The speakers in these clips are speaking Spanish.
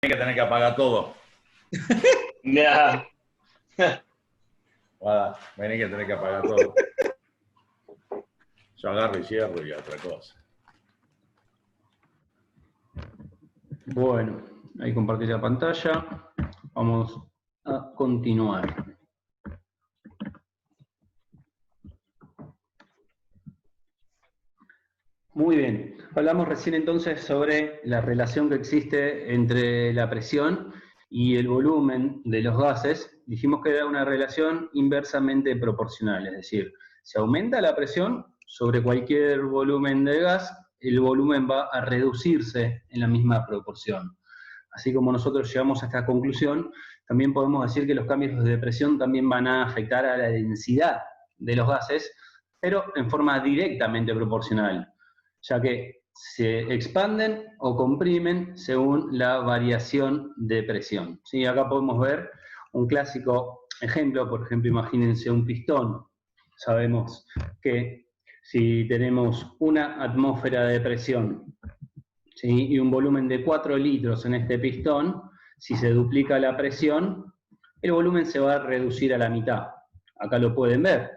que tener que apagar todo. Nah. Vení que tener que apagar todo. Yo agarro y cierro y otra cosa. Bueno, ahí compartí la pantalla. Vamos a continuar. Muy bien. Hablamos recién entonces sobre la relación que existe entre la presión y el volumen de los gases. Dijimos que era una relación inversamente proporcional, es decir, si aumenta la presión sobre cualquier volumen de gas, el volumen va a reducirse en la misma proporción. Así como nosotros llegamos a esta conclusión, también podemos decir que los cambios de presión también van a afectar a la densidad de los gases, pero en forma directamente proporcional, ya que se expanden o comprimen según la variación de presión. ¿Sí? Acá podemos ver un clásico ejemplo, por ejemplo, imagínense un pistón. Sabemos que si tenemos una atmósfera de presión, ¿sí? Y un volumen de 4 litros en este pistón, si se duplica la presión, el volumen se va a reducir a la mitad. Acá lo pueden ver.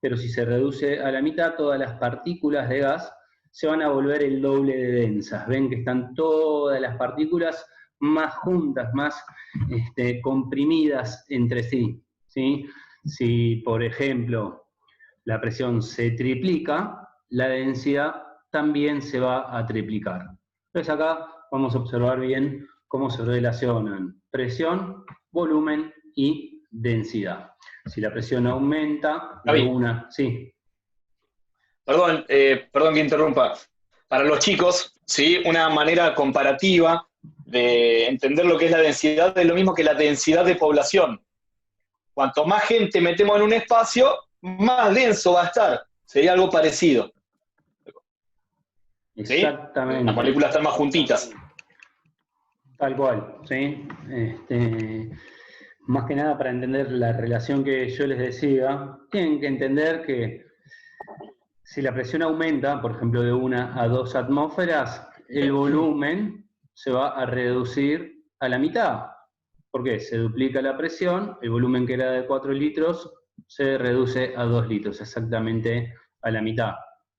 Pero si se reduce a la mitad, todas las partículas de gas se van a volver el doble de densas. Ven que están todas las partículas más juntas, más comprimidas entre sí, ¿sí? Si, por ejemplo, la presión se triplica, la densidad también se va a triplicar. Entonces acá vamos a observar bien cómo se relacionan presión, volumen y densidad. Si la presión aumenta de una... Sí. Perdón que interrumpa. Para los chicos, ¿sí? Una manera comparativa de entender lo que es la densidad es lo mismo que la densidad de población. Cuanto más gente metemos en un espacio, más denso va a estar. Sería algo parecido. ¿Sí? Exactamente. Las moléculas están más juntitas. Tal cual, ¿sí? Más que nada para entender la relación que yo les decía, tienen que entender que si la presión aumenta, por ejemplo, de 1 a 2 atmósferas, el volumen se va a reducir a la mitad. ¿Por qué? Se duplica la presión, el volumen que era de 4 litros se reduce a 2 litros, exactamente a la mitad.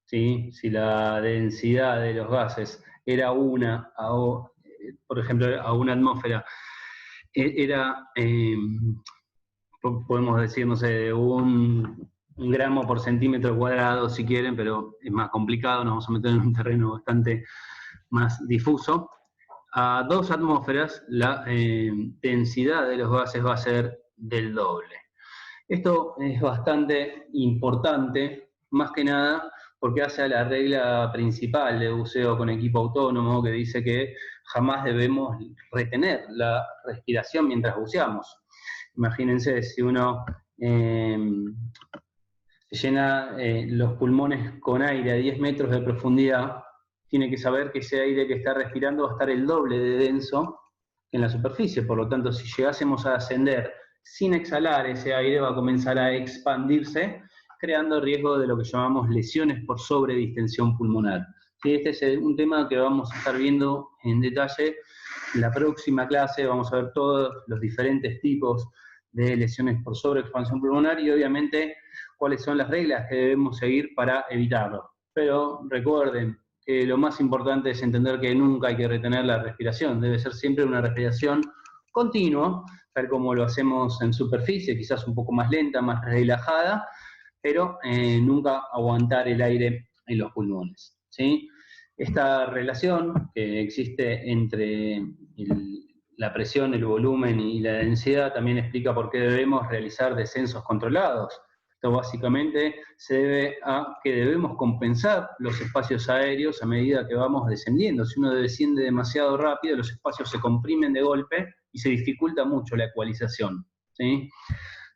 ¿Sí? Si la densidad de los gases era por ejemplo, a 1 atmósfera, era, podemos decir, no sé, de un gramo por centímetro cuadrado, si quieren, pero es más complicado, nos vamos a meter en un terreno bastante más difuso. A 2 atmósferas, la densidad de los gases va a ser del doble. Esto es bastante importante, más que nada porque hace a la regla principal de buceo con equipo autónomo, que dice que jamás debemos retener la respiración mientras buceamos. Imagínense si uno llena los pulmones con aire a 10 metros de profundidad, tiene que saber que ese aire que está respirando va a estar el doble de denso que en la superficie. Por lo tanto, si llegásemos a ascender sin exhalar, ese aire va a comenzar a expandirse, creando riesgo de lo que llamamos lesiones por sobredistensión pulmonar. ¿Sí? Este es un tema que vamos a estar viendo en detalle en la próxima clase. Vamos a ver todos los diferentes tipos de lesiones por sobreexpansión pulmonar y obviamente cuáles son las reglas que debemos seguir para evitarlo. Pero recuerden que lo más importante es entender que nunca hay que retener la respiración, debe ser siempre una respiración continua, tal como lo hacemos en superficie, quizás un poco más lenta, más relajada, pero nunca aguantar el aire en los pulmones, ¿sí? Esta relación que existe entre la presión, el volumen y la densidad también explica por qué debemos realizar descensos controlados. Esto básicamente se debe a que debemos compensar los espacios aéreos a medida que vamos descendiendo. Si uno desciende demasiado rápido, los espacios se comprimen de golpe y se dificulta mucho la ecualización, ¿sí?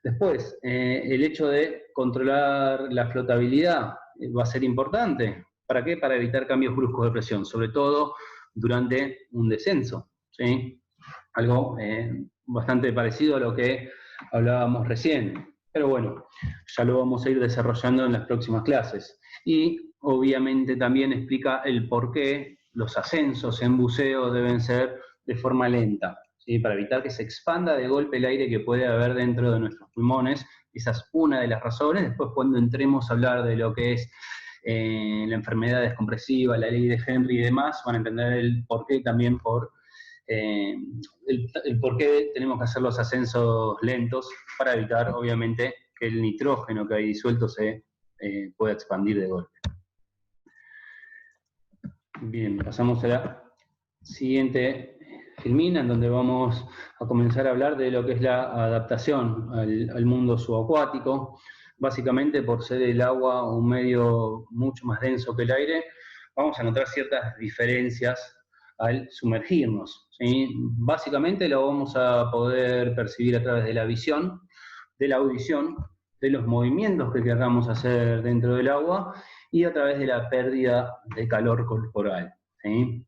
Después, el hecho de controlar la flotabilidad va a ser importante. ¿Para qué? Para evitar cambios bruscos de presión, sobre todo durante un descenso, ¿sí? Algo bastante parecido a lo que hablábamos recién. Pero bueno, ya lo vamos a ir desarrollando en las próximas clases. Y obviamente también explica el por qué los ascensos en buceo deben ser de forma lenta, ¿sí? Para evitar que se expanda de golpe el aire que puede haber dentro de nuestros pulmones. Esa es una de las razones. Después, cuando entremos a hablar de lo que es la enfermedad descompresiva, la ley de Henry y demás, van a entender el porqué también el por qué tenemos que hacer los ascensos lentos para evitar, obviamente, que el nitrógeno que hay disuelto se pueda expandir de golpe. Bien, pasamos a la siguiente filmina, en donde vamos a comenzar a hablar de lo que es la adaptación al mundo subacuático. Básicamente, por ser el agua un medio mucho más denso que el aire, vamos a encontrar ciertas diferencias al sumergirnos, ¿sí? Básicamente lo vamos a poder percibir a través de la visión, de la audición, de los movimientos que queramos hacer dentro del agua y a través de la pérdida de calor corporal, ¿sí?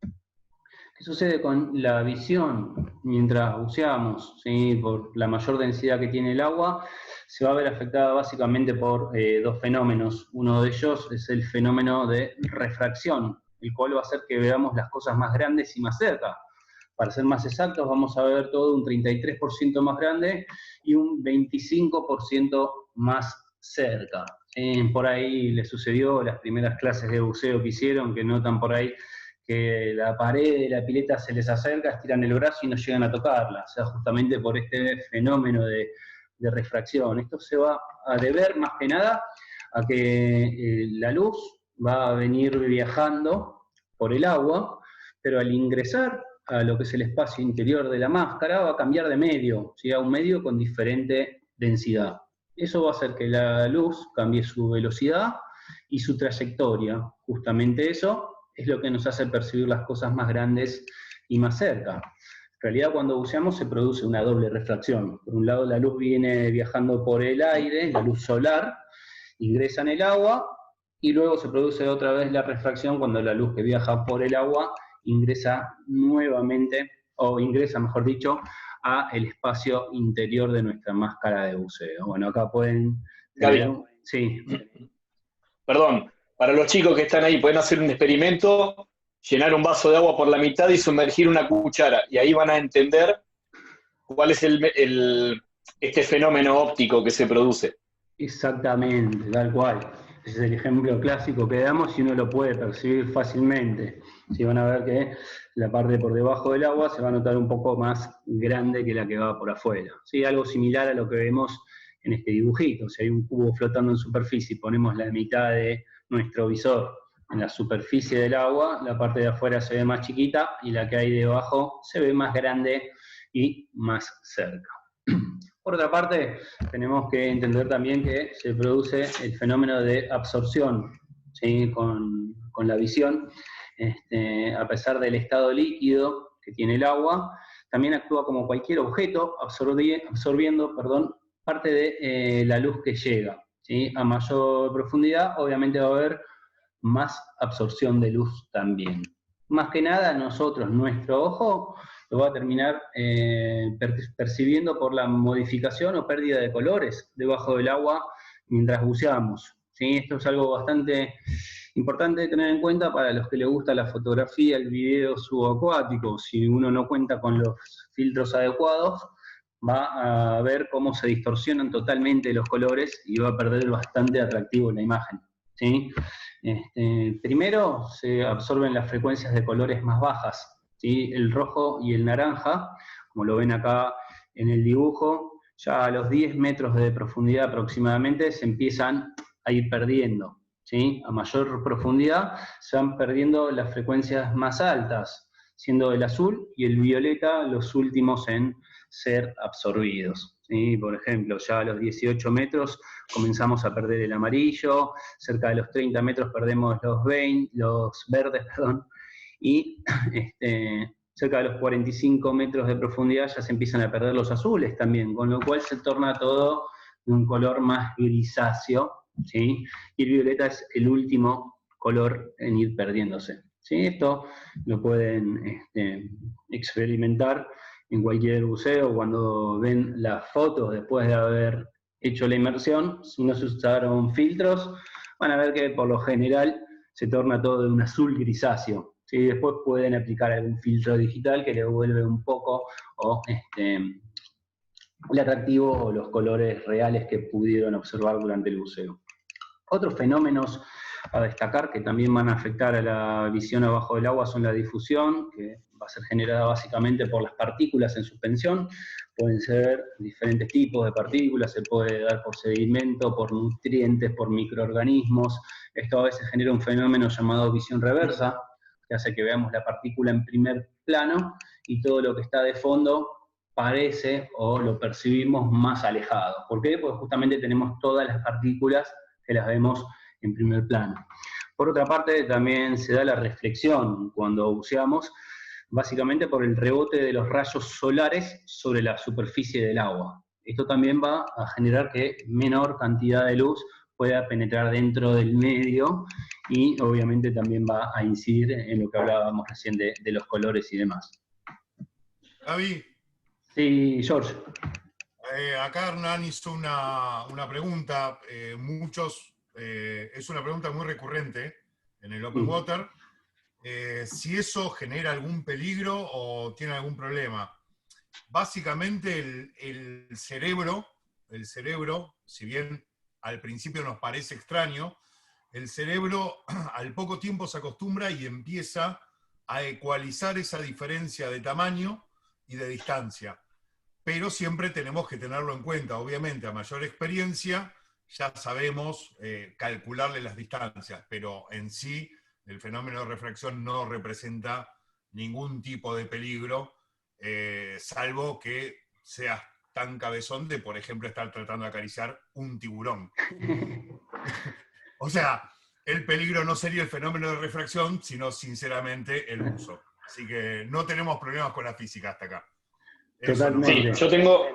¿Qué sucede con la visión? Mientras buceamos, ¿sí? Por la mayor densidad que tiene el agua, se va a ver afectada básicamente por dos fenómenos. Uno de ellos es el fenómeno de refracción, el cual va a hacer que veamos las cosas más grandes y más cerca. Para ser más exactos, vamos a ver todo un 33% más grande y un 25% más cerca. Por ahí les sucedió las primeras clases de buceo que hicieron, que notan por ahí que la pared de la pileta se les acerca, estiran el brazo y no llegan a tocarla, o sea, justamente por este fenómeno de refracción. Esto se va a deber más que nada a que la luz va a venir viajando por el agua, pero al ingresar a lo que es el espacio interior de la máscara va a cambiar de medio, ¿sí? A un medio con diferente densidad. Eso va a hacer que la luz cambie su velocidad y su trayectoria. Justamente eso es lo que nos hace percibir las cosas más grandes y más cerca. En realidad, cuando buceamos se produce una doble refracción. Por un lado, la luz viene viajando por el aire, la luz solar, ingresa en el agua, y luego se produce otra vez la refracción cuando la luz que viaja por el agua ingresa nuevamente, o ingresa, mejor dicho, a el espacio interior de nuestra máscara de buceo. Bueno, acá pueden... Gaby. Sí. Perdón, para los chicos que están ahí, pueden hacer un experimento, llenar un vaso de agua por la mitad y sumergir una cuchara, y ahí van a entender cuál es este fenómeno óptico que se produce. Exactamente, tal cual. Ese es el ejemplo clásico que damos y uno lo puede percibir fácilmente. Si van a ver que la parte por debajo del agua se va a notar un poco más grande que la que va por afuera. ¿Sí? Algo similar a lo que vemos en este dibujito. Si hay un cubo flotando en superficie y ponemos la mitad de nuestro visor en la superficie del agua, la parte de afuera se ve más chiquita y la que hay debajo se ve más grande y más cerca. Por otra parte, tenemos que entender también que se produce el fenómeno de absorción, ¿sí? con la visión. A pesar del estado líquido que tiene el agua, también actúa como cualquier objeto, absorbiendo parte de la luz que llega, ¿sí? A mayor profundidad, obviamente va a haber más absorción de luz también. Más que nada, nuestro ojo lo va a terminar percibiendo por la modificación o pérdida de colores debajo del agua mientras buceamos, ¿sí? Esto es algo bastante importante de tener en cuenta para los que les gusta la fotografía, el video subacuático. Si uno no cuenta con los filtros adecuados, va a ver cómo se distorsionan totalmente los colores y va a perder bastante atractivo la imagen, ¿sí? Primero se absorben las frecuencias de colores más bajas, ¿sí? El rojo y el naranja, como lo ven acá en el dibujo, ya a los 10 metros de profundidad aproximadamente se empiezan a ir perdiendo, ¿sí? A mayor profundidad se van perdiendo las frecuencias más altas, siendo el azul y el violeta los últimos en ser absorbidos, ¿sí? Por ejemplo, ya a los 18 metros comenzamos a perder el amarillo, cerca de los 30 metros perdemos los verdes, y cerca de los 45 metros de profundidad ya se empiezan a perder los azules también, con lo cual se torna todo de un color más grisáceo, ¿sí? Y el violeta es el último color en ir perdiéndose, ¿sí? Esto lo pueden experimentar en cualquier buceo cuando ven las fotos después de haber hecho la inmersión. Si no se usaron filtros, van a ver que por lo general se torna todo de un azul grisáceo, ¿sí? Después pueden aplicar algún filtro digital que le devuelve un poco el atractivo o los colores reales que pudieron observar durante el buceo. Otros fenómenos a destacar que también van a afectar a la visión abajo del agua son la difusión, que va a ser generada básicamente por las partículas en suspensión. Pueden ser diferentes tipos de partículas, se puede dar por sedimento, por nutrientes, por microorganismos. Esto a veces genera un fenómeno llamado visión reversa, que hace que veamos la partícula en primer plano y todo lo que está de fondo parece o lo percibimos más alejado. ¿Por qué? Porque justamente tenemos todas las partículas que las vemos en primer plano. Por otra parte, también se da la reflexión cuando buceamos, básicamente por el rebote de los rayos solares sobre la superficie del agua. Esto también va a generar que menor cantidad de luz pueda penetrar dentro del medio y obviamente también va a incidir en lo que hablábamos recién de los colores y demás. Gaby. Sí, George. Acá Hernán hizo una pregunta, es una pregunta muy recurrente en el Open Water, si eso genera algún peligro o tiene algún problema. Básicamente el cerebro, si bien al principio nos parece extraño, el cerebro al poco tiempo se acostumbra y empieza a ecualizar esa diferencia de tamaño y de distancia. Pero siempre tenemos que tenerlo en cuenta. Obviamente, a mayor experiencia, ya sabemos calcularle las distancias, pero en sí, el fenómeno de refracción no representa ningún tipo de peligro, salvo que seas tan cabezón de, por ejemplo, estar tratando de acariciar un tiburón. O sea, el peligro no sería el fenómeno de refracción, sino, sinceramente, el uso. Así que no tenemos problemas con la física hasta acá. Totalmente. Sí, yo tengo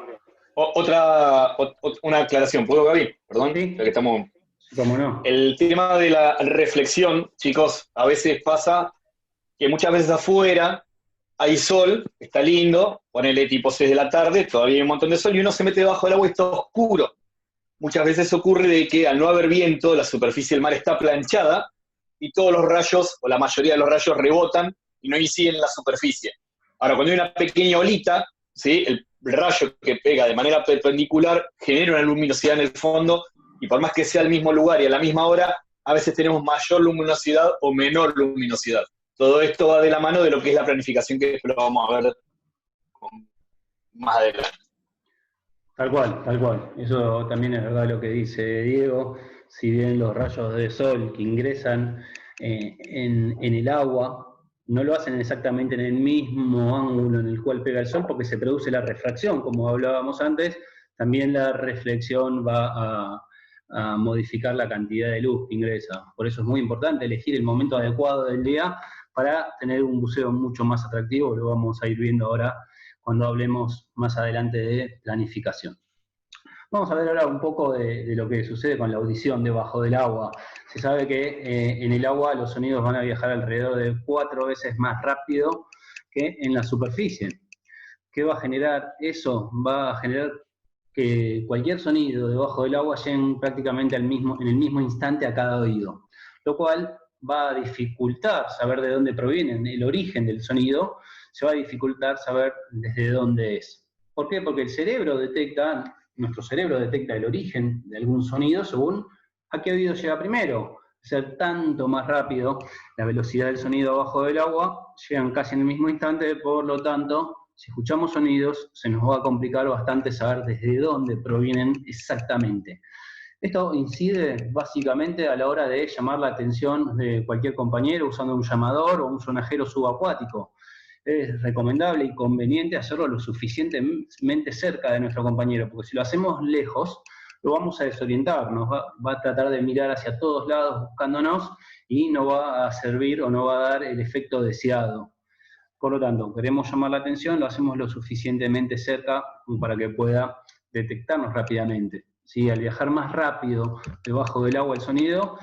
una aclaración. ¿Puedo, Gaby? Perdón, Sí. ya que estamos... ¿Cómo no? El tema de la reflexión, chicos, a veces pasa que muchas veces afuera hay sol, está lindo, ponele tipo 6 de la tarde, todavía hay un montón de sol y uno se mete debajo del agua y está oscuro. Muchas veces ocurre de que al no haber viento, la superficie del mar está planchada y todos los rayos, o la mayoría de los rayos, rebotan y no inciden en la superficie. Ahora, cuando hay una pequeña olita, ¿sí?, el rayo que pega de manera perpendicular genera una luminosidad en el fondo y por más que sea el mismo lugar y a la misma hora, a veces tenemos mayor luminosidad o menor luminosidad. Todo esto va de la mano de lo que es la planificación, que lo vamos a ver más adelante. Tal cual, tal cual. Eso también es verdad lo que dice Diego. Si bien los rayos de sol que ingresan en el agua no lo hacen exactamente en el mismo ángulo en el cual pega el sol, porque se produce la refracción, como hablábamos antes, también la reflexión va a modificar la cantidad de luz que ingresa. Por eso es muy importante elegir el momento adecuado del día para tener un buceo mucho más atractivo. Lo vamos a ir viendo ahora cuando hablemos más adelante de planificación. Vamos a ver ahora un poco de lo que sucede con la audición debajo del agua. Se sabe que en el agua los sonidos van a viajar alrededor de 4 veces más rápido que en la superficie. ¿Qué va a generar eso? Va a generar que cualquier sonido debajo del agua llegue prácticamente en el mismo instante a cada oído, lo cual va a dificultar saber de dónde proviene el origen del sonido, se va a dificultar saber desde dónde es. ¿Por qué? Porque nuestro cerebro detecta el origen de algún sonido según a qué oído llega primero. Ser tanto más rápido la velocidad del sonido abajo del agua, llegan casi en el mismo instante, por lo tanto, si escuchamos sonidos, se nos va a complicar bastante saber desde dónde provienen exactamente. Esto incide básicamente a la hora de llamar la atención de cualquier compañero usando un llamador o un sonajero subacuático. Es recomendable y conveniente hacerlo lo suficientemente cerca de nuestro compañero, porque si lo hacemos lejos, lo vamos a desorientar, va a tratar de mirar hacia todos lados buscándonos y no va a servir o no va a dar el efecto deseado. Por lo tanto, queremos llamar la atención, lo hacemos lo suficientemente cerca para que pueda detectarnos rápidamente. ¿Sí? Al viajar más rápido debajo del agua el sonido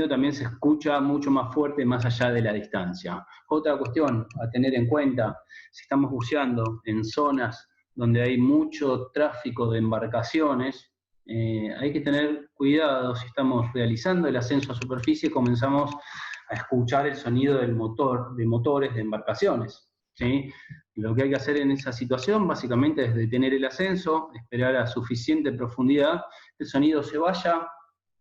también se escucha mucho más fuerte más allá de la distancia. Otra cuestión a tener en cuenta, si estamos buceando en zonas donde hay mucho tráfico de embarcaciones, hay que tener cuidado. Si estamos realizando el ascenso a superficie, comenzamos a escuchar el sonido del motor, de motores de embarcaciones, ¿sí? Lo que hay que hacer en esa situación básicamente es detener el ascenso, esperar a suficiente profundidad, el sonido se vaya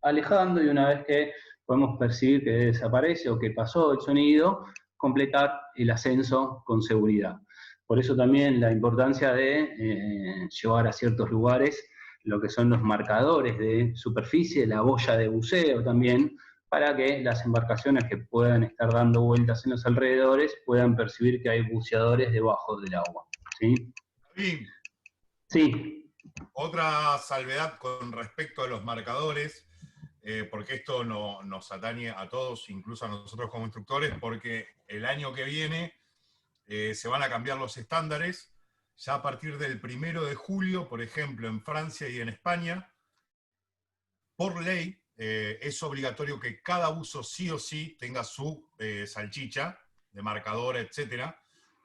alejando y una vez que podemos percibir que desaparece o que pasó el sonido, completar el ascenso con seguridad. Por eso también la importancia de llevar a ciertos lugares lo que son los marcadores de superficie, la boya de buceo también, para que las embarcaciones que puedan estar dando vueltas en los alrededores puedan percibir que hay buceadores debajo del agua. ¿Sí? David, Sí. otra salvedad con respecto a los marcadores, porque esto nos atañe a todos, incluso a nosotros como instructores, porque el año que viene se van a cambiar los estándares. Ya a partir del 1 de julio, por ejemplo, en Francia y en España, por ley, es obligatorio que cada buzo sí o sí tenga su salchicha de marcador, etcétera,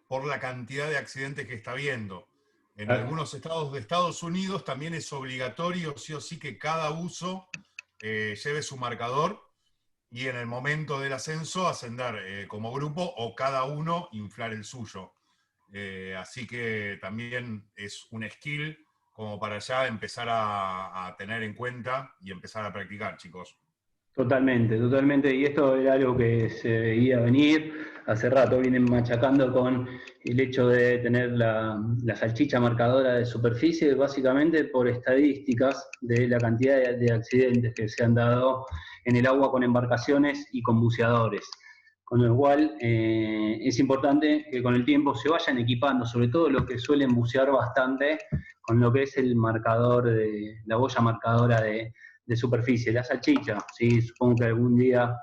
por la cantidad de accidentes que está habiendo. En algunos estados de Estados Unidos también es obligatorio sí o sí que cada buzo lleve su marcador y en el momento del ascenso ascender como grupo o cada uno inflar el suyo. Así que también es un skill como para ya empezar a tener en cuenta y empezar a practicar, chicos. Totalmente, totalmente. Y esto era algo que se veía venir. Hace rato vienen machacando con el hecho de tener la salchicha marcadora de superficie, básicamente por estadísticas de la cantidad de accidentes que se han dado en el agua con embarcaciones y con buceadores. Con lo cual es importante que con el tiempo se vayan equipando, sobre todo los que suelen bucear bastante, con lo que es el marcador, la boya marcadora de superficie, la salchicha, ¿sí? Supongo que algún día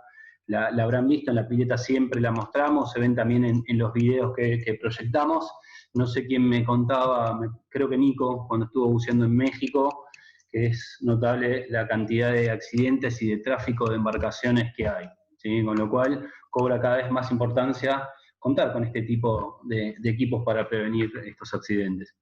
la habrán visto, en la pileta siempre la mostramos, se ven también en los videos que proyectamos. No sé quién me contaba, creo que Nico, cuando estuvo buceando en México, que es notable la cantidad de accidentes y de tráfico de embarcaciones que hay, ¿sí? Con lo cual cobra cada vez más importancia contar con este tipo de equipos para prevenir estos accidentes.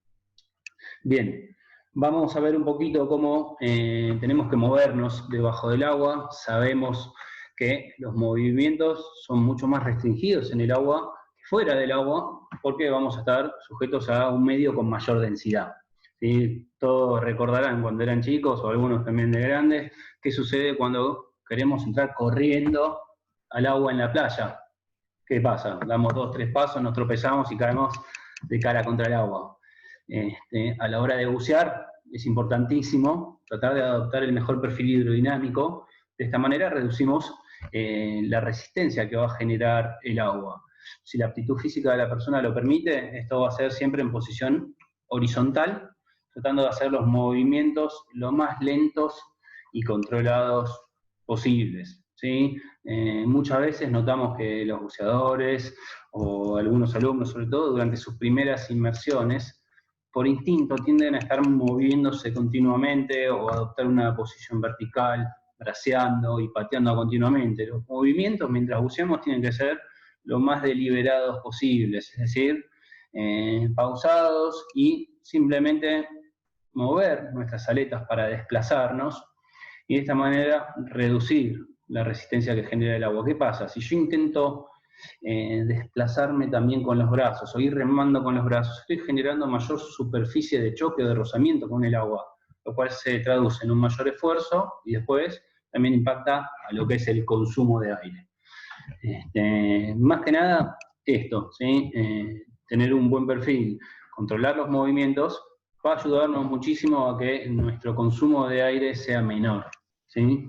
Bien. Vamos a ver un poquito cómo tenemos que movernos debajo del agua. Sabemos que los movimientos son mucho más restringidos en el agua que fuera del agua, porque vamos a estar sujetos a un medio con mayor densidad. ¿Sí? Todos recordarán cuando eran chicos, o algunos también de grandes, qué sucede cuando queremos entrar corriendo al agua en la playa. ¿Qué pasa? Damos 2 o 3 pasos, nos tropezamos y caemos de cara contra el agua. A la hora de bucear es importantísimo tratar de adoptar el mejor perfil hidrodinámico. De esta manera reducimos la resistencia que va a generar el agua. Si la aptitud física de la persona lo permite, esto va a ser siempre en posición horizontal, tratando de hacer los movimientos lo más lentos y controlados posibles, ¿sí? Muchas veces notamos que los buceadores o algunos alumnos, sobre todo durante sus primeras inmersiones, por instinto tienden a estar moviéndose continuamente o adoptar una posición vertical, braceando y pateando continuamente. Los movimientos mientras buceamos tienen que ser lo más deliberados posibles, es decir, pausados y simplemente mover nuestras aletas para desplazarnos y de esta manera reducir la resistencia que genera el agua. ¿Qué pasa? Si yo intento desplazarme también con los brazos o ir remando con los brazos, estoy generando mayor superficie de choque o de rozamiento con el agua, lo cual se traduce en un mayor esfuerzo y después también impacta a lo que es el consumo de aire. Más que nada esto, ¿sí? Tener un buen perfil, controlar los movimientos, va a ayudarnos muchísimo a que nuestro consumo de aire sea menor, ¿sí?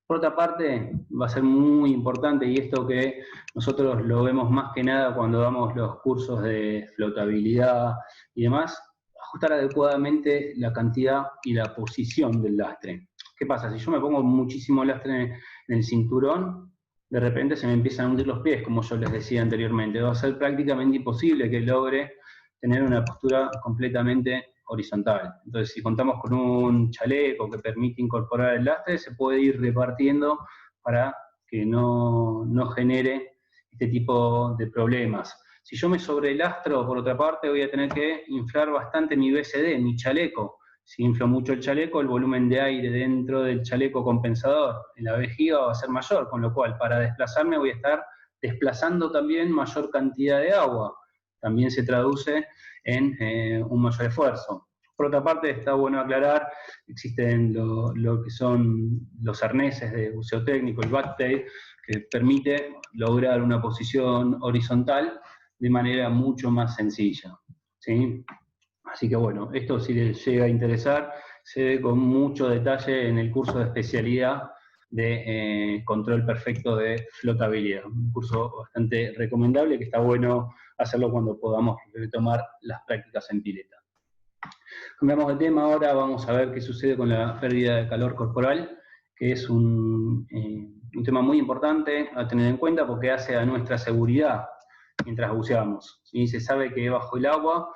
Por otra parte, va a ser muy importante, y esto que nosotros lo vemos más que nada cuando damos los cursos de flotabilidad y demás, ajustar adecuadamente la cantidad y la posición del lastre. ¿Qué pasa? Si yo me pongo muchísimo lastre en el cinturón, de repente se me empiezan a hundir los pies, como yo les decía anteriormente. Va a ser prácticamente imposible que logre tener una postura completamente horizontal. Entonces, si contamos con un chaleco que permite incorporar el lastre, se puede ir repartiendo para que no genere este tipo de problemas. Si yo me sobrelastro, por otra parte, voy a tener que inflar bastante mi BCD, mi chaleco, Si inflo mucho el chaleco, el volumen de aire dentro del chaleco compensador en la vejiga va a ser mayor, con lo cual para desplazarme voy a estar desplazando también mayor cantidad de agua. También se traduce en un mayor esfuerzo. Por otra parte, está bueno aclarar, existen lo que son los arneses de buceo técnico, el backtail, que permite lograr una posición horizontal de manera mucho más sencilla, ¿sí? Así que bueno, esto si les llega a interesar, se ve con mucho detalle en el curso de especialidad de control perfecto de flotabilidad. Un curso bastante recomendable que está bueno hacerlo cuando podamos retomar las prácticas en pileta. Cambiamos de tema ahora, vamos a ver qué sucede con la pérdida de calor corporal, que es un tema muy importante a tener en cuenta porque hace a nuestra seguridad mientras buceamos. ¿Sí? Se sabe que bajo el agua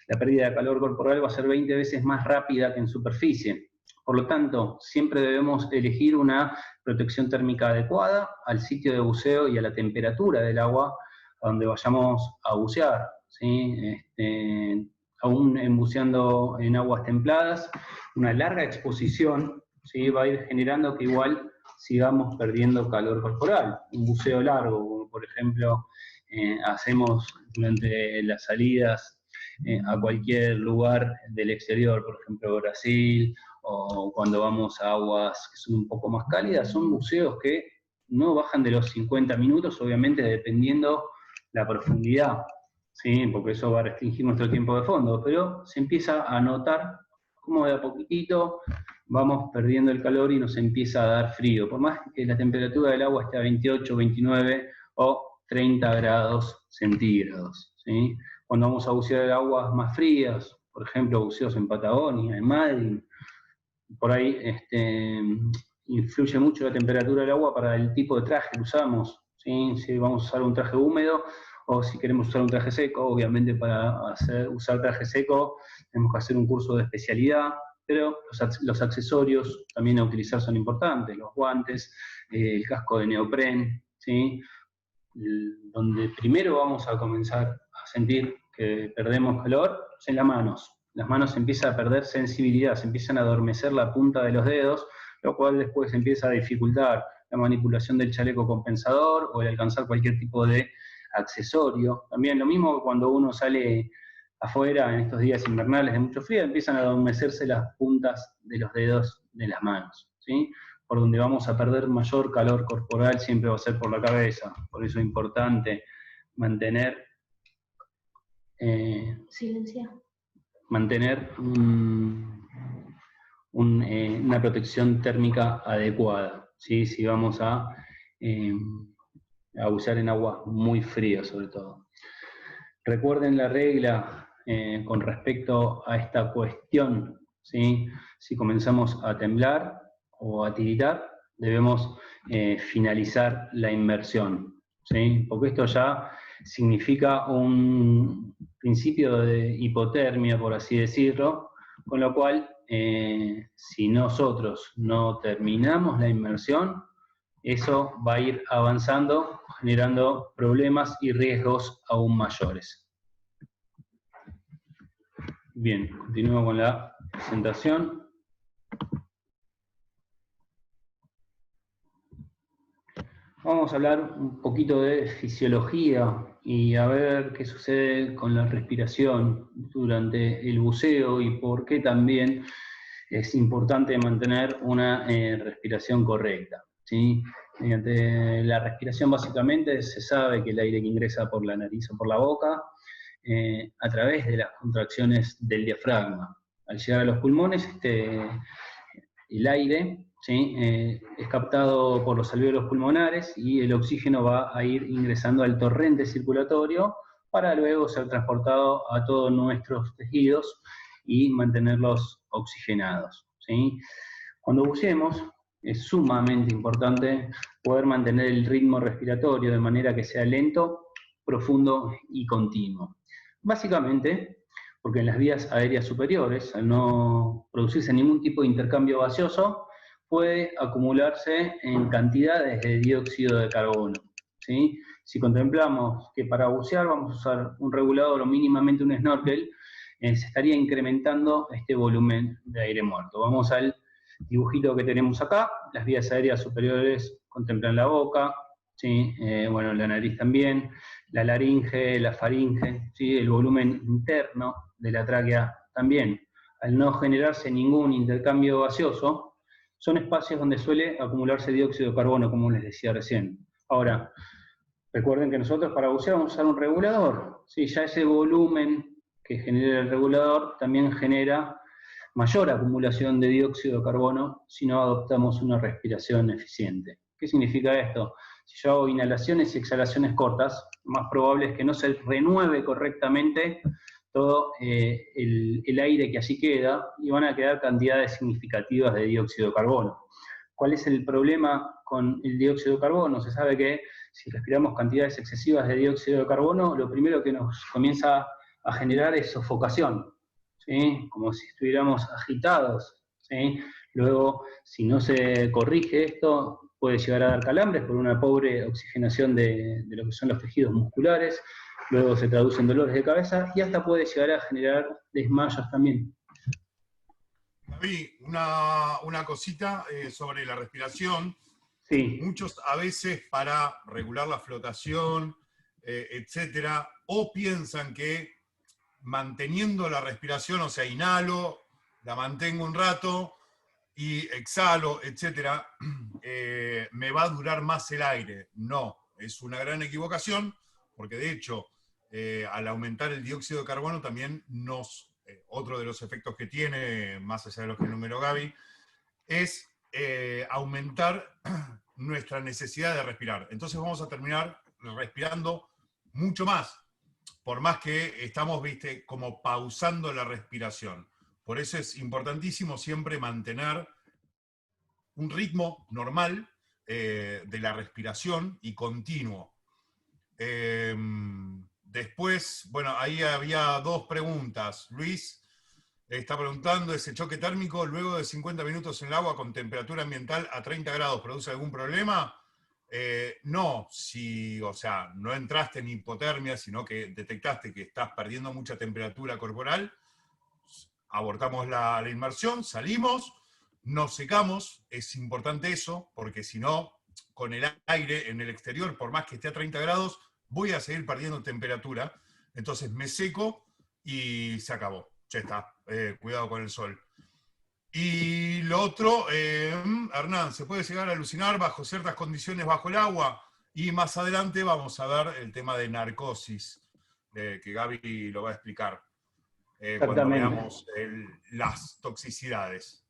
la pérdida de calor corporal va a ser 20 veces más rápida que en superficie. Por lo tanto, siempre debemos elegir una protección térmica adecuada al sitio de buceo y a la temperatura del agua a donde vayamos a bucear, ¿sí? Aún buceando en aguas templadas, una larga exposición, ¿sí? Va a ir generando que igual sigamos perdiendo calor corporal. Un buceo largo, como por ejemplo hacemos durante las salidas a cualquier lugar del exterior, por ejemplo Brasil, o cuando vamos a aguas que son un poco más cálidas, son buceos que no bajan de los 50 minutos, obviamente dependiendo la profundidad, ¿sí? Porque eso va a restringir nuestro tiempo de fondo, pero se empieza a notar cómo de a poquitito vamos perdiendo el calor y nos empieza a dar frío, por más que la temperatura del agua esté a 28, 29 o 30 grados centígrados, ¿sí? Cuando vamos a bucear en aguas más frías, por ejemplo, buceos en Patagonia, en Madrid, por ahí influye mucho la temperatura del agua para el tipo de traje que usamos, ¿sí? Si vamos a usar un traje húmedo o si queremos usar un traje seco. Obviamente para usar traje seco tenemos que hacer un curso de especialidad, pero los accesorios también a utilizar son importantes, los guantes, el casco de neopren, ¿sí? Donde primero vamos a comenzar a sentir que perdemos calor es en las manos. Las manos empiezan a perder sensibilidad, se empiezan a adormecer la punta de los dedos, lo cual después empieza a dificultar la manipulación del chaleco compensador o el alcanzar cualquier tipo de accesorio. También lo mismo que cuando uno sale afuera en estos días invernales de mucho frío, empiezan a adormecerse las puntas de los dedos de las manos, ¿sí? Por donde vamos a perder mayor calor corporal siempre va a ser por la cabeza. Por eso es importante mantener una protección térmica adecuada, ¿sí? Si vamos a bucear en aguas muy frías sobre todo. Recuerden la regla con respecto a esta cuestión, ¿sí? Si comenzamos a temblar o a tiritar, debemos finalizar la inmersión, ¿sí? Porque esto ya significa un principio de hipotermia, por así decirlo, con lo cual, si nosotros no terminamos la inmersión, eso va a ir avanzando, generando problemas y riesgos aún mayores. Bien, continúo con la presentación. Vamos a hablar un poquito de fisiología y a ver qué sucede con la respiración durante el buceo y por qué también es importante mantener una respiración correcta, ¿sí? Mediante la respiración básicamente se sabe que el aire que ingresa por la nariz o por la boca a través de las contracciones del diafragma. Al llegar a los pulmones, el aire, ¿sí? Es captado por los alvéolos pulmonares y el oxígeno va a ir ingresando al torrente circulatorio para luego ser transportado a todos nuestros tejidos y mantenerlos oxigenados, ¿sí? Cuando buceemos es sumamente importante poder mantener el ritmo respiratorio de manera que sea lento, profundo y continuo. Básicamente porque en las vías aéreas superiores, al no producirse ningún tipo de intercambio gaseoso, puede acumularse en cantidades de dióxido de carbono, ¿sí? Si contemplamos que para bucear vamos a usar un regulador o mínimamente un snorkel, se estaría incrementando este volumen de aire muerto. Vamos al dibujito que tenemos acá. Las vías aéreas superiores contemplan la boca, ¿sí? Bueno, la nariz también, la laringe, la faringe, ¿sí? El volumen interno de la tráquea también. Al no generarse ningún intercambio gaseoso, son espacios donde suele acumularse dióxido de carbono, como les decía recién. Ahora, recuerden que nosotros para bucear vamos a usar un regulador. ¿Sí? Ya ese volumen que genera el regulador también genera mayor acumulación de dióxido de carbono si no adoptamos una respiración eficiente. ¿Qué significa esto? Si yo hago inhalaciones y exhalaciones cortas, lo más probable es que no se renueve correctamente todo el aire que allí queda y van a quedar cantidades significativas de dióxido de carbono. ¿Cuál es el problema con el dióxido de carbono? Se sabe que si respiramos cantidades excesivas de dióxido de carbono, lo primero que nos comienza a generar es sofocación, ¿sí? Como si estuviéramos agitados, ¿sí? Luego, si no se corrige esto, puede llegar a dar calambres por una pobre oxigenación de lo que son los tejidos musculares, luego se traduce en dolores de cabeza y hasta puede llegar a generar desmayos también. David, una cosita sobre la respiración. Sí. Muchos a veces para regular la flotación, etcétera, o piensan que manteniendo la respiración, o sea, inhalo, la mantengo un rato y exhalo, etcétera, me va a durar más el aire. No, es una gran equivocación, porque de hecho, al aumentar el dióxido de carbono también otro de los efectos que tiene, más allá de lo que enumeró Gaby, es aumentar nuestra necesidad de respirar. Entonces vamos a terminar respirando mucho más, por más que estamos, viste, como pausando la respiración. Por eso es importantísimo siempre mantener un ritmo normal de la respiración y continuo. Después, bueno, ahí había dos preguntas. Luis está preguntando, ¿ese choque térmico luego de 50 minutos en el agua con temperatura ambiental a 30 grados produce algún problema? No, o sea, no entraste en hipotermia, sino que detectaste que estás perdiendo mucha temperatura corporal, abortamos la inmersión, salimos, nos secamos, es importante eso, porque si no, con el aire en el exterior, por más que esté a 30 grados, voy a seguir perdiendo temperatura, entonces me seco y se acabó, ya está, cuidado con el sol. Y lo otro, Hernán, ¿se puede llegar a alucinar bajo ciertas condiciones bajo el agua? Y más adelante vamos a ver el tema de narcosis, que Gaby lo va a explicar cuando veamos las toxicidades.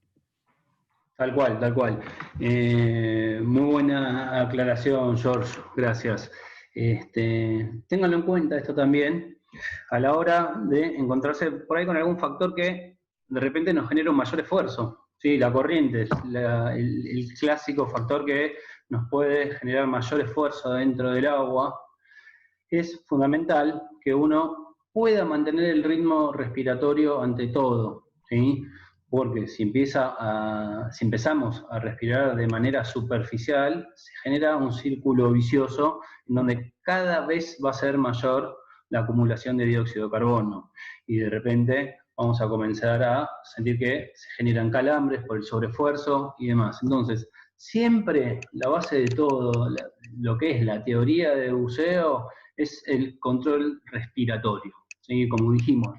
Tal cual, tal cual. Muy buena aclaración, George, gracias. Ténganlo en cuenta esto también, a la hora de encontrarse por ahí con algún factor que de repente nos genera un mayor esfuerzo. ¿Sí? La corriente es el clásico factor que nos puede generar mayor esfuerzo dentro del agua. Es fundamental que uno pueda mantener el ritmo respiratorio ante todo, ¿sí? Porque si empezamos a respirar de manera superficial, se genera un círculo vicioso en donde cada vez va a ser mayor la acumulación de dióxido de carbono. Y de repente vamos a comenzar a sentir que se generan calambres por el sobreesfuerzo y demás. Entonces, siempre la base de todo, lo que es la teoría de buceo, es el control respiratorio, ¿sí? Como dijimos,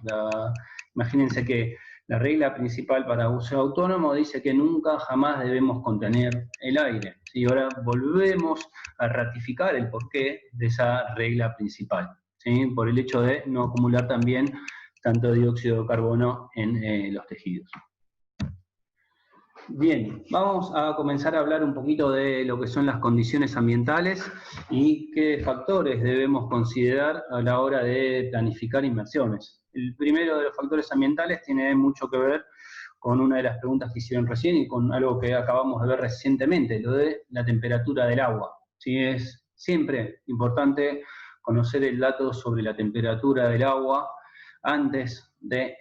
imagínense que la regla principal para buceo autónomo dice que nunca jamás debemos contener el aire. ¿Sí? Ahora volvemos a ratificar el porqué de esa regla principal, ¿sí? Por el hecho de no acumular también tanto dióxido de carbono en los tejidos. Bien, vamos a comenzar a hablar un poquito de lo que son las condiciones ambientales y qué factores debemos considerar a la hora de planificar inmersiones. El primero de los factores ambientales tiene mucho que ver con una de las preguntas que hicieron recién y con algo que acabamos de ver recientemente, lo de la temperatura del agua. ¿Sí? Es siempre importante conocer el dato sobre la temperatura del agua antes de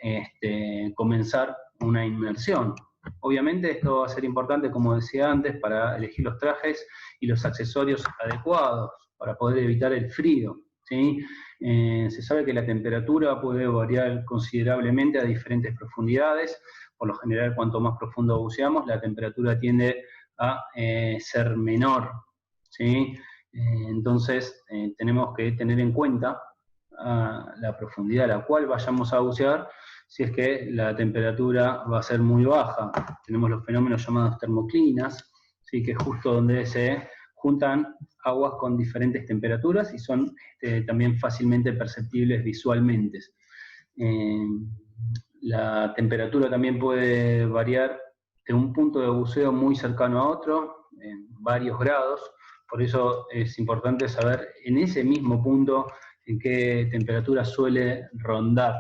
comenzar una inmersión. Obviamente esto va a ser importante, como decía antes, para elegir los trajes y los accesorios adecuados para poder evitar el frío, ¿sí? Se sabe que la temperatura puede variar considerablemente a diferentes profundidades. Por lo general, cuanto más profundo buceamos, la temperatura tiende a ser menor, ¿sí? Entonces, tenemos que tener en cuenta la profundidad a la cual vayamos a bucear, si es que la temperatura va a ser muy baja. Tenemos los fenómenos llamados termoclinas, ¿sí? Que es justo donde se juntan aguas con diferentes temperaturas y son también fácilmente perceptibles visualmente. La temperatura también puede variar de un punto de buceo muy cercano a otro, en varios grados. Por eso es importante saber en ese mismo punto en qué temperatura suele rondar.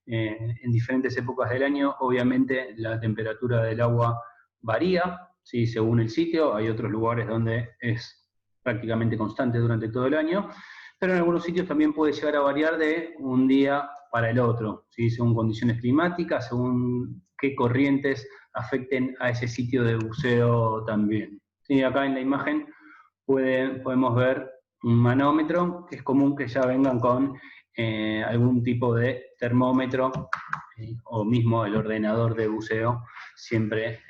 En diferentes épocas del año, obviamente, la temperatura del agua varía, ¿sí? Según el sitio. Hay otros lugares donde es prácticamente constante durante todo el año, pero en algunos sitios también puede llegar a variar de un día para el otro, ¿sí? Según condiciones climáticas, según qué corrientes afecten a ese sitio de buceo también. ¿Sí? Acá en la imagen podemos ver un manómetro, que es común que ya vengan con algún tipo de termómetro, o mismo el ordenador de buceo, siempre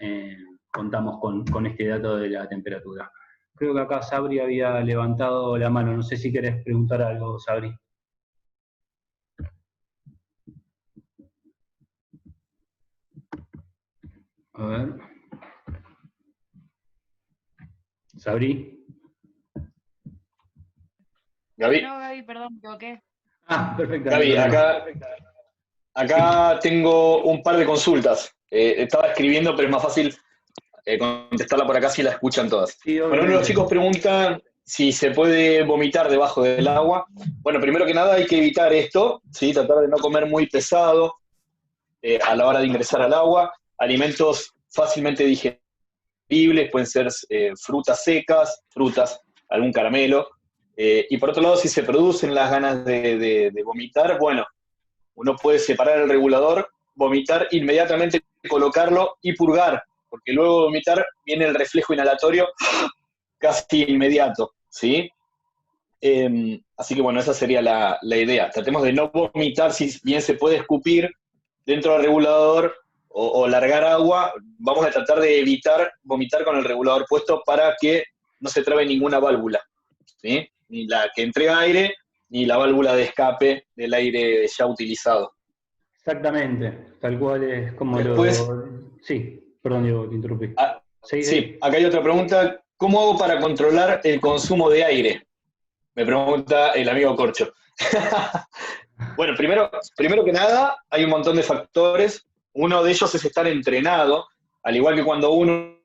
contamos con este dato de la temperatura. Creo que acá Sabri había levantado la mano, no sé si querés preguntar algo, Sabri. A ver. Sabri. Gaby. No, Gaby, perdón, me equivoqué. Perfecto. Gaby, acá tengo un par de consultas. Estaba escribiendo, pero es más fácil contestarla por acá si la escuchan todas. Sí, bueno, uno de los chicos pregunta si se puede vomitar debajo del agua. Bueno, primero que nada hay que evitar esto, ¿sí? Tratar de no comer muy pesado a la hora de ingresar al agua. Alimentos fácilmente digeribles, pueden ser frutas secas, algún caramelo. Y por otro lado, si se producen las ganas de vomitar, bueno, uno puede separar el regulador, vomitar, inmediatamente colocarlo y purgar, porque luego de vomitar viene el reflejo inhalatorio casi inmediato, ¿sí? Así que bueno, esa sería la idea. Tratemos de no vomitar, si bien se puede escupir dentro del regulador o largar agua, vamos a tratar de evitar vomitar con el regulador puesto para que no se trabe ninguna válvula, ¿sí? Ni la que entrega aire, ni la válvula de escape del aire ya utilizado. Exactamente, tal cual es como después, Sí, perdón, Diego, te interrumpí. Sí, acá hay otra pregunta. ¿Cómo hago para controlar el consumo de aire? Me pregunta el amigo Corcho. Bueno, primero que nada, hay un montón de factores. Uno de ellos es estar entrenado. Al igual que cuando uno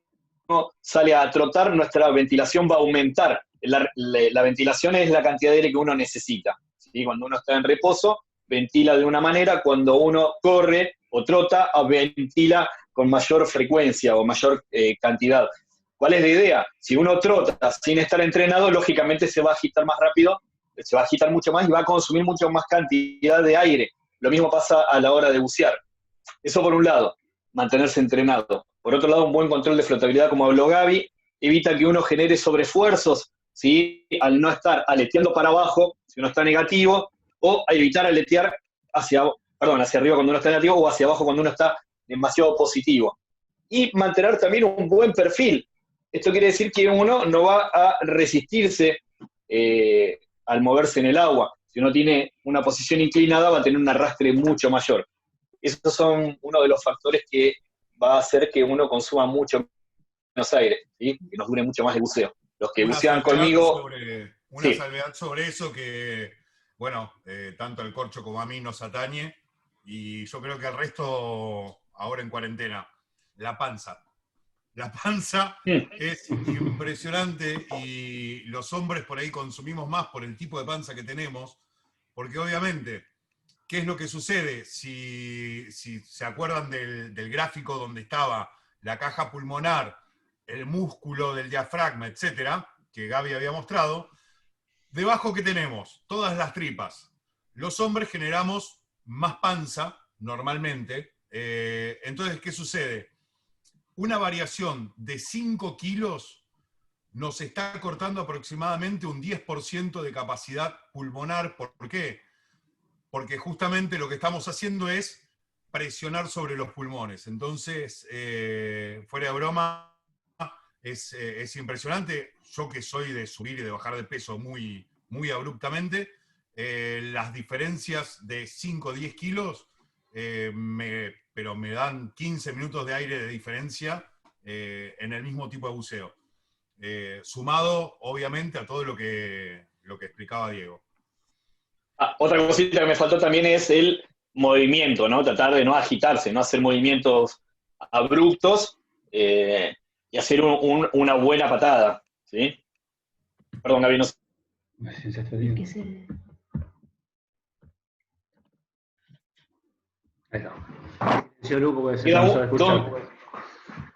sale a trotar, nuestra ventilación va a aumentar. La ventilación es la cantidad de aire que uno necesita, ¿sí? Cuando uno está en reposo, ventila de una manera. Cuando uno corre o trota, ventila con mayor frecuencia o mayor cantidad. ¿Cuál es la idea? Si uno trota sin estar entrenado, lógicamente se va a agitar más rápido, se va a agitar mucho más y va a consumir mucho más cantidad de aire. Lo mismo pasa a la hora de bucear. Eso por un lado, mantenerse entrenado. Por otro lado, un buen control de flotabilidad, como habló Gaby, evita que uno genere sobreesfuerzos, ¿sí? Al no estar aleteando para abajo, si uno está negativo, o a evitar aletear hacia arriba cuando uno está negativo, o hacia abajo cuando uno está demasiado positivo. Y mantener también un buen perfil. Esto quiere decir que uno no va a resistirse al moverse en el agua. Si uno tiene una posición inclinada, va a tener un arrastre mucho mayor. Esos son uno de los factores que va a hacer que uno consuma mucho menos aire, ¿sí? Que nos dure mucho más el buceo. Los que bucean conmigo... Una salvedad sobre eso que, bueno, tanto al Corcho como a mí nos atañe, y yo creo que al resto, ahora en cuarentena, la panza. La panza es impresionante y los hombres por ahí consumimos más por el tipo de panza que tenemos, porque obviamente, ¿qué es lo que sucede? Si se acuerdan del gráfico donde estaba la caja pulmonar, el músculo del diafragma, etcétera, que Gaby había mostrado, debajo que tenemos todas las tripas. Los hombres generamos más panza normalmente. Entonces, ¿qué sucede? Una variación de 5 kilos nos está cortando aproximadamente un 10% de capacidad pulmonar. ¿Por qué? Porque justamente lo que estamos haciendo es presionar sobre los pulmones. Entonces, fuera de broma, es impresionante. Yo que soy de subir y de bajar de peso muy, muy abruptamente, las diferencias de 5 o 10 kilos, pero me dan 15 minutos de aire de diferencia en el mismo tipo de buceo. Sumado, obviamente, a todo lo que explicaba Diego. Otra cosita que me faltó también es el movimiento, ¿no? Tratar de no agitarse, no hacer movimientos abruptos y hacer una buena patada, ¿sí? Perdón, Gaby, no sé. ¿Qué es el...? Ahí está. Silencio, Lu, porque se cansó de escuchar.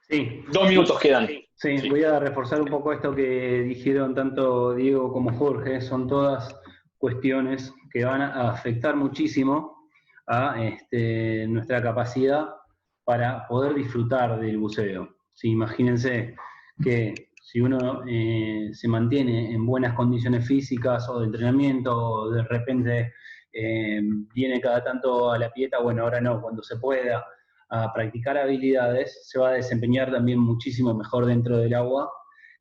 Sí. 2 minutos quedan. Sí, Sí. voy a reforzar un poco esto que dijeron tanto Diego como Jorge. Son todas cuestiones que van a afectar muchísimo a nuestra capacidad para poder disfrutar del buceo. Sí, imagínense que si uno se mantiene en buenas condiciones físicas o de entrenamiento, o de repente viene cada tanto a la pileta, bueno, ahora no, cuando se pueda, a practicar habilidades, se va a desempeñar también muchísimo mejor dentro del agua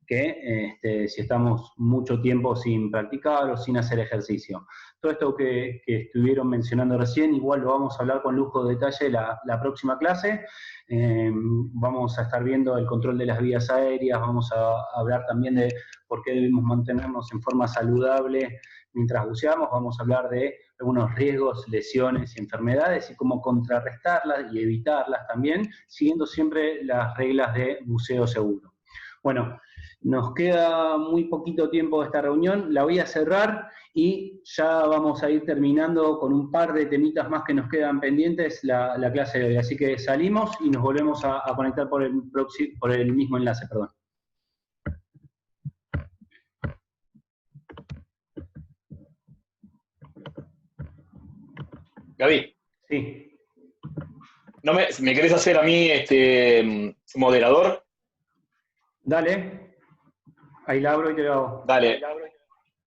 que si estamos mucho tiempo sin practicar o sin hacer ejercicio. Todo esto que estuvieron mencionando recién, igual lo vamos a hablar con lujo de detalle la próxima clase. Vamos a estar viendo el control de las vías aéreas, vamos a hablar también de por qué debemos mantenernos en forma saludable mientras buceamos, vamos a hablar de algunos riesgos, lesiones y enfermedades y cómo contrarrestarlas y evitarlas también, siguiendo siempre las reglas de buceo seguro. Bueno, nos queda muy poquito tiempo de esta reunión, la voy a cerrar y ya vamos a ir terminando con un par de temitas más que nos quedan pendientes la clase de hoy. Así que salimos y nos volvemos a conectar por el mismo enlace, perdón. Gaby. Sí. ¿No me querés hacer a mí moderador? Dale. Ahí la abro y te lo hago.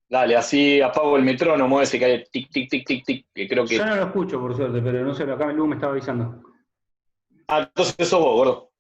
Dale, así apago el metrónomo ese que hay tic, tic, tic, tic, tic, que creo que... Yo no lo escucho, por suerte, pero no sé, acá Lu me estaba avisando. Entonces sos vos, gordo.